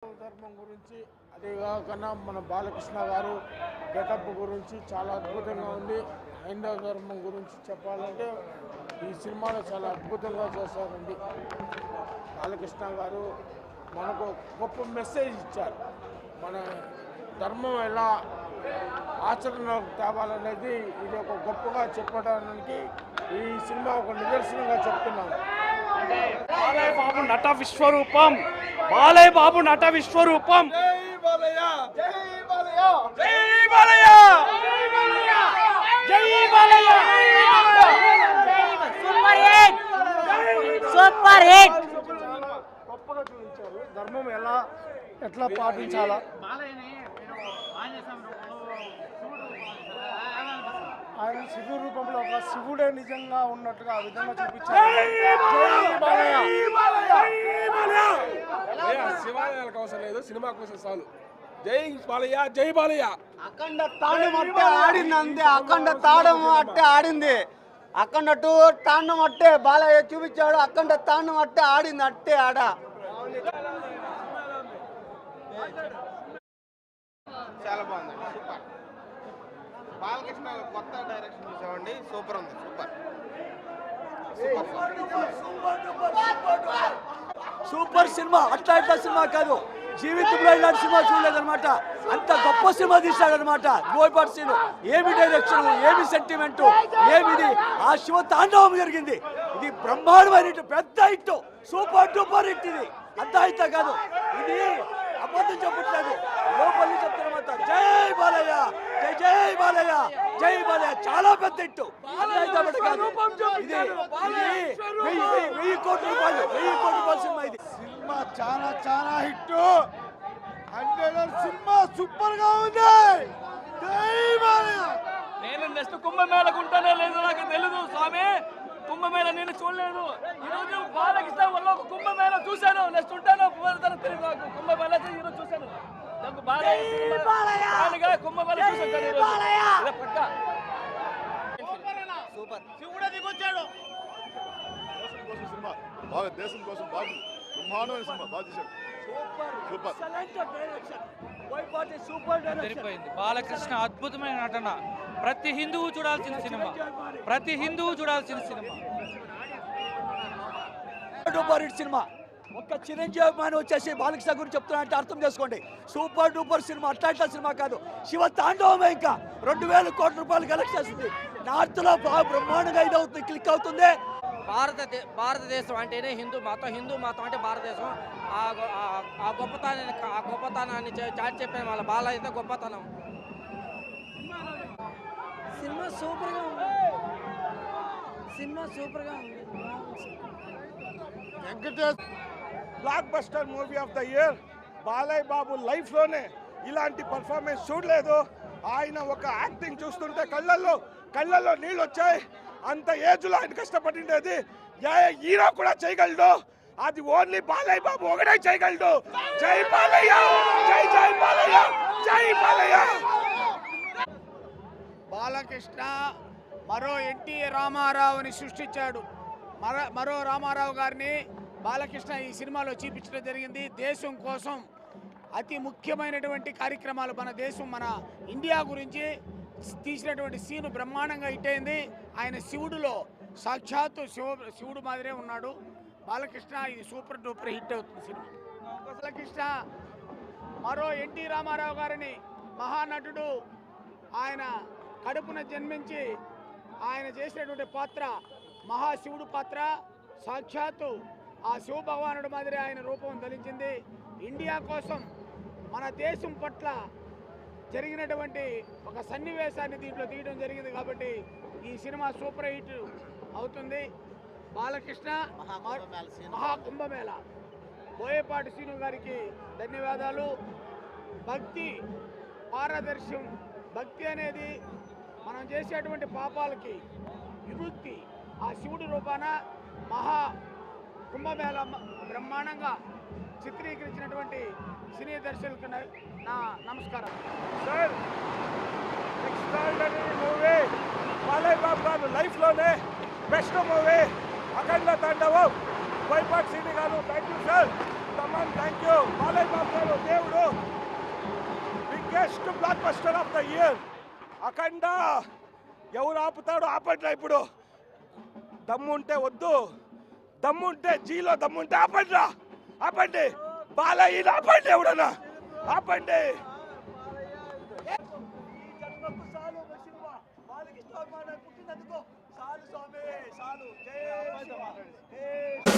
ధర్మం గురించి అదే కాకుండా మన బాలకృష్ణ గారు గెటప్ గురించి చాలా అద్భుతంగా ఉంది. హైందవ ధర్మం గురించి చెప్పాలంటే ఈ సినిమాలో చాలా అద్భుతంగా చేశారండి. బాలకృష్ణ గారు మనకు గొప్ప మెసేజ్ ఇచ్చారు. మన ధర్మం ఎలా ఆచరణలోకి తేవాలనేది ఇది ఒక గొప్పగా చెప్పడానికి ఈ సినిమా ఒక నిదర్శనంగా చెప్తున్నాను. బాలయ్య బాబు నట విశ్వరూపం. బాలయ్య బాబు నట విశ్వరూపం. Super hit. గొప్పగా చూపించారు ధర్మం ఎట్లా పాటించాలా. ఆయన శివుడు రూపంలో ఒక శివుడే నిజంగా ఉన్నట్టుగా ఆ విధంగా చూపించారు. శివాలయాలకు అవసరం లేదు, సినిమా కోసం చాలు. జై బాలయ్య, జై బాలయ్య. అఖండ తాండం అట్టే ఆడింది, అంతే. అఖండ తాండం అట్టే ఆడింది. అఖండ తాండం అట్టే బాలయ్య చూపించాడు. అఖండ తాండం అట్టే ఆడింది, అట్టే ఆడ. చాలా బాగుంది, సూపర్. బాలకృష్ణ కొత్త డైరెక్షన్ చూసామండి, సూపర్ ఉంది, సూపర్ సూపర్ సినిమా. అట్లా ఇట్లా సినిమా కాదు, జీవితంలో ఇలాంటి సినిమా చూడలేదన్నమాట. అంత గొప్ప సినిమా తీశాడనమాట. బోయపాటి సీను ఏమి డైరెక్షన్, ఏమి సెంటిమెంటు, ఏమిది. ఆ శివ తాండవం జరిగింది. ఇది బ్రహ్మాండమైన పెద్ద హిట్, సూపర్ డూపర్ హిట్. ఇది అంత హిట్ కాదు, ఇది అబద్ధం చెప్పట్లేదు, లోపలి చెప్తున్నమాట. జై బాలయ్య, జై జై బాలయ్య, జై బాలయ్య. చాలా పెద్ద హిట్, అంత హిట్ కాదు. ఇది 1000 కోట్ల రూపాయలు, 1000 కోట్ల రూపాయల సినిమా. ఇది సినిమా చాలా చాలా హిట్. 100 సినిమా సూపర్ గా ఉంది. జై బాలయ్య. నేను నెక్స్ట్ కుంభమేళకు ఉంటానో లేదో నాకు తెలియదు స్వామి. కుంభమేళ నేను చూడలేదు. ఈరోజు బాలకృష్ణ వల్ల ఒక కుంభమేళ చూశాను. నెక్స్ట్ ఉంటానో తెలియదు నాకు. కుంభమేళ ఈరోజు చూశాను. నాకు బాలయ్య కుంభమేళ చూసాను. పక్క సూపర్. శివుడే దిగొచ్చాడు. సినిమా బాగా, దేశం కోసం బాగా బ్రహ్మాండమైన సినిమా, బాగా తీశాడు. సరిపోయింది. బాలకృష్ణ అద్భుతమైన నటన. ప్రతి హిందువు చూడాల్సిన సినిమా, ప్రతి హిందువు చూడాల్సిన సినిమా. Duper hit cinema. ఒక్క చిరంజీవి మాని వచ్చేసి బాలకృష్ణ గురించి చెప్తున్నా అంటే అర్థం చేసుకోండి. సూపర్ డూపర్ సినిమా, అట్లా సినిమా కాదు. శివ తాండవమే. ఇంకా 2000 కోట్ల రూపాయలు కలెక్ట్ చేస్తుంది. నార్త్ లో బాగా బ్రహ్మాండంగా ఇది అవుతుంది, క్లిక్ అవుతుంది. భారతదేశం అంటేనే హిందూ మతం అంటే భారతదేశం. ఆ గొప్పతనాన్ని చాటి చెప్పాను వాళ్ళ బాలయ్య గొప్పతనం. సినిమా సూపర్గా ఉంది. Venkatesh block buster movie of the year. Balayya Babu life లోనే ఇలాంటి పర్ఫార్మెన్స్ చూడలేదు. ఆయన ఒక యాక్టింగ్ చూస్తుంటే కళ్ళల్లో నీళ్ళు వచ్చాయి. అంత ఏజ్ లో ఆయన కష్టపడిండేది హీరో కూడా చేయగలడు. అది ఓన్లీ బాలయ్య బాబు ఒకటే చేయగలడు. జై బాలయ్య, జై జై బాలయ్య, జై బాలయ్య. బాలకృష్ణ మరో ఎన్టీ రామారావుని సృష్టించాడు. మరో రామారావు గారిని బాలకృష్ణ ఈ సినిమాలో చూపించడం జరిగింది. దేశం కోసం అతి ముఖ్యమైనటువంటి కార్యక్రమాలు, మన దేశం, మన ఇండియా గురించి తీసినటువంటి సీను బ్రహ్మాండంగా హిట్ అయింది. ఆయన శివుడులో సాక్షాత్తు శివుడు మాదిరే ఉన్నాడు బాలకృష్ణ. ఇది సూపర్ డూపర్ హిట్ అవుతుంది సినిమా. బాలకృష్ణ మరో ఎన్టీ రామారావు గారిని, మహానటుడు, ఆయన కడుపున జన్మించి ఆయన చేసినటువంటి పాత్ర మహాశివుడు పాత్ర. సాక్షాత్తు ఆ శివ భగవానుడు మాదిరి ఆయన రూపం ధరించింది. ఇండియా కోసం, మన దేశం పట్ల జరిగినటువంటి ఒక సన్నివేశాన్ని దీంట్లో తీయడం జరిగింది. కాబట్టి ఈ సినిమా సూపర్ హిట్ అవుతుంది. బాలకృష్ణ మహాకుంభమేళ. బోయపాటి సీను గారికి ధన్యవాదాలు. భక్తి పారదర్శం. భక్తి అనేది మనం చేసేటువంటి పాపాలకి విముక్తి. ఆ శివుడి రూపాన మహా కుంభమేళ బ్రహ్మాండంగా చిత్రీకరించినటువంటి సినీ దర్శకులకు నా నమస్కారం. Sir, extraordinary movie. Balayya Babu గారు లైఫ్ లోనే బెస్ట్ మూవీ. అఖండ తాండవం. బోయపాటి సీను గారు, thank you sir. Thaman thank you Balayya Babu గారు దేవుడు biggest blockbuster of the year Akhanda ఎవరు ఆపుతాడో ఆపట్లా ఇప్పుడు దమ్ముంటే వద్దు దమ్ముంటే జీలో దమ్ముంటే ఆపండిరా ఆపండి బాలయ్య ఆపండి ఎవడన్నా ఆపండి పుట్టినందుకు చాలు స్వామి చాలు జై